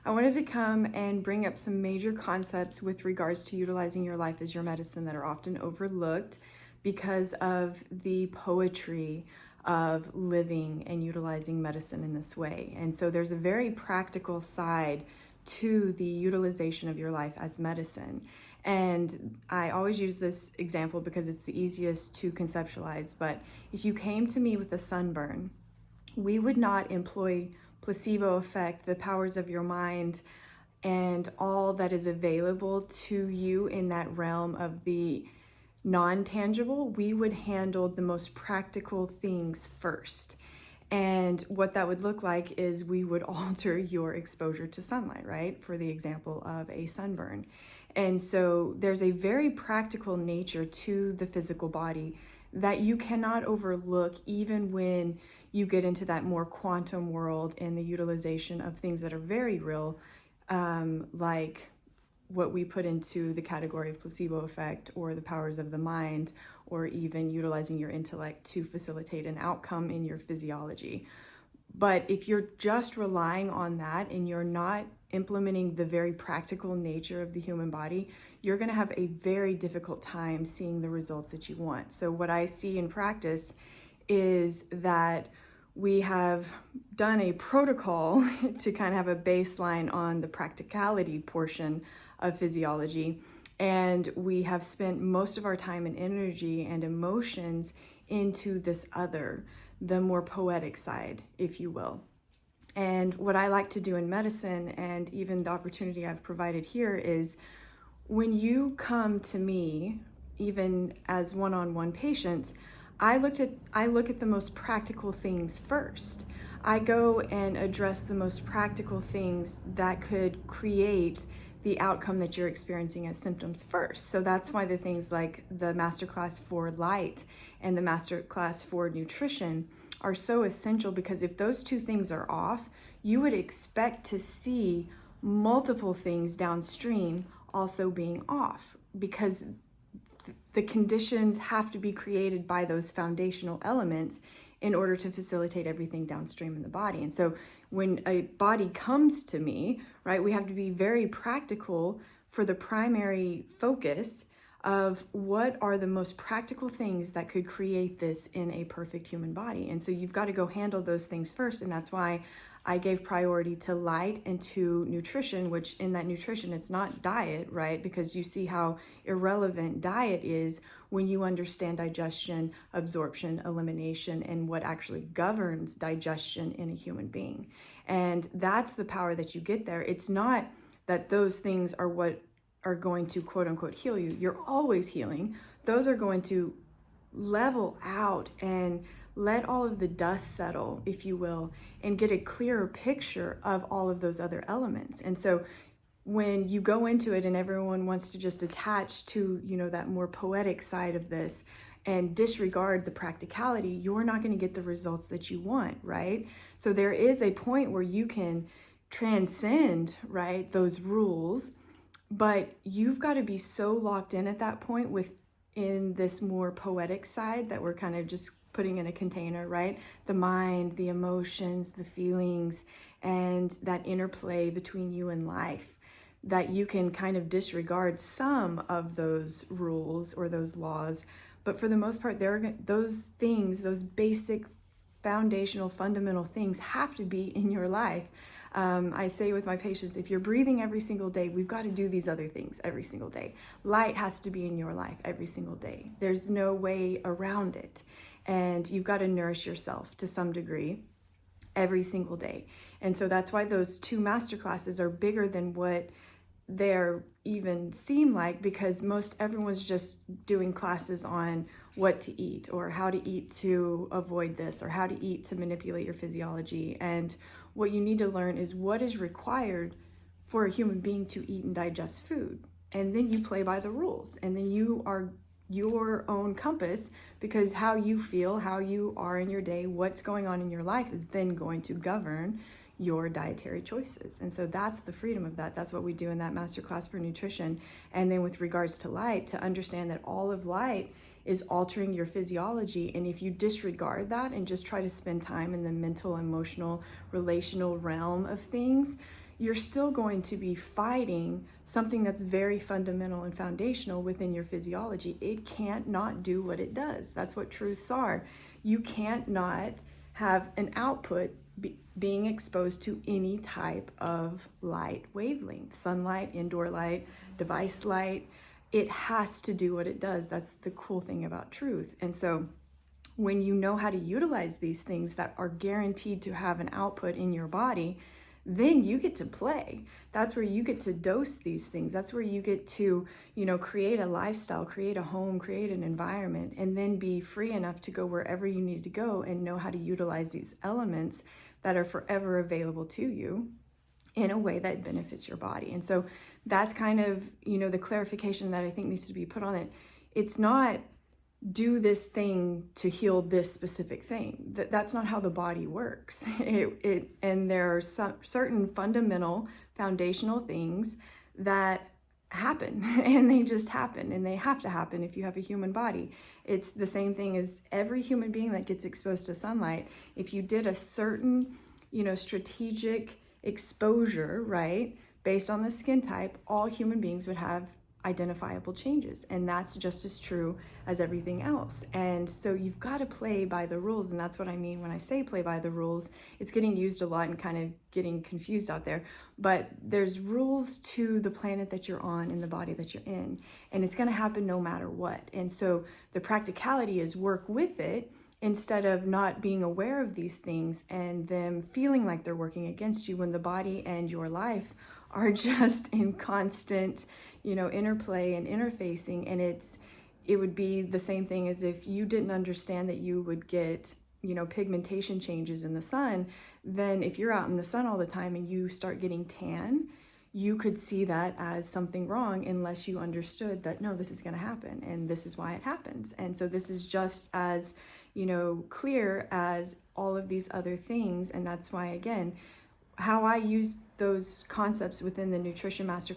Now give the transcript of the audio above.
I wanted to come and bring up some major concepts with regards to utilizing your life as your medicine that are often overlooked because of the poetry of living and utilizing medicine in this way. And so there's a very practical side to the utilization of your life as medicine. And I always use this example because it's the easiest to conceptualize. But if you came to me with a sunburn, we would not employ placebo effect, the powers of your mind, and all that is available to you in that realm of the non-tangible. We would handle the most practical things first. And what that would look like is we would alter your exposure to sunlight, right? For the example of a sunburn. And so there's a very practical nature to the physical body that you cannot overlook, even when you get into that more quantum world and the utilization of things that are very real, like what we put into the category of placebo effect or the powers of the mind, or even utilizing your intellect to facilitate an outcome in your physiology. But if you're just relying on that and you're not implementing the very practical nature of the human body, you're going to have a very difficult time seeing the results that you want. So what I see in practice is that we have done a protocol to kind of have a baseline on the practicality portion of physiology. And we have spent most of our time and energy and emotions into this other, the more poetic side, if you will. And what I like to do in medicine, and even the opportunity I've provided here, is when you come to me, even as one-on-one patients, I look at the most practical things first. I go and address the most practical things that could create the outcome that you're experiencing as symptoms first. So that's why the things like the masterclass for light and the masterclass for nutrition are so essential, because if those two things are off, you would expect to see multiple things downstream also being off, because the conditions have to be created by those foundational elements in order to facilitate everything downstream in the body. And so when a body comes to me, right, we have to be very practical for the primary focus of what are the most practical things that could create this in a perfect human body. And so you've got to go handle those things first. And that's why I gave priority to light and to nutrition, which in that nutrition, it's not diet, right? Because you see how irrelevant diet is when you understand digestion, absorption, elimination, and what actually governs digestion in a human being. And that's the power that you get there. It's not that those things are what are going to quote unquote heal you. You're always healing. Those are going to level out and let all of the dust settle, if you will, and get a clearer picture of all of those other elements. And so when you go into it and everyone wants to just attach to, that more poetic side of this and disregard the practicality, you're not going to get the results that you want, right? So there is a point where you can transcend, right, those rules, but you've got to be so locked in at that point within this more poetic side that we're kind of just putting in a container, right? The mind, the emotions, the feelings, and that interplay between you and life, that you can kind of disregard some of those rules or those laws. But for the most part, those things, those basic foundational, fundamental things have to be in your life. I say with my patients, if you're breathing every single day, we've got to do these other things every single day. Light has to be in your life every single day. There's no way around it. And you've got to nourish yourself to some degree every single day. And so that's why those two masterclasses are bigger than what they're even seem like, because everyone's just doing classes on what to eat or how to eat to avoid this or how to eat to manipulate your physiology. And what you need to learn is what is required for a human being to eat and digest food. And then you play by the rules, and then you are your own compass, because how you feel, how you are in your day, what's going on in your life is then going to govern your dietary choices. And so that's the freedom of that. That's what we do in that masterclass for nutrition. And then with regards to light, to understand that all of light is altering your physiology. And if you disregard that and just try to spend time in the mental, emotional, relational realm of things, you're still going to be fighting something that's very fundamental and foundational within your physiology. It can't not do what it does. That's what truths are. You can't not have an output being exposed to any type of light wavelength, sunlight, indoor light, device light. It has to do what it does. That's the cool thing about truth. And so when you know how to utilize these things that are guaranteed to have an output in your body, then you get to play. That's where you get to dose these things. That's where you get to, create a lifestyle, create a home, create an environment, and then be free enough to go wherever you need to go and know how to utilize these elements that are forever available to you in a way that benefits your body. And so that's kind of, the clarification that I think needs to be put on it. It's not do this thing to heal this specific thing. That's not how the body works. And there are some certain fundamental foundational things that happen, and they just happen, and they have to happen if you have a human body. It's the same thing as every human being that gets exposed to sunlight. If you did a certain, strategic exposure, right, based on the skin type, all human beings would have identifiable changes, and that's just as true as everything else. And so you've got to play by the rules, and that's what I mean when I say play by the rules. It's getting used a lot and kind of getting confused out there, but there's rules to the planet that you're on and the body that you're in, and it's going to happen no matter what. And so the practicality is work with it instead of not being aware of these things and them feeling like they're working against you, when the body and your life are just in constant interplay and interfacing. And it would be the same thing as if you didn't understand that you would get pigmentation changes in the sun. Then if you're out in the sun all the time and you start getting tan, you could see that as something wrong unless you understood that, no, this is going to happen and this is why it happens. And so this is just as clear as all of these other things. And that's why, again, how I use those concepts within the Nutrition Masterclass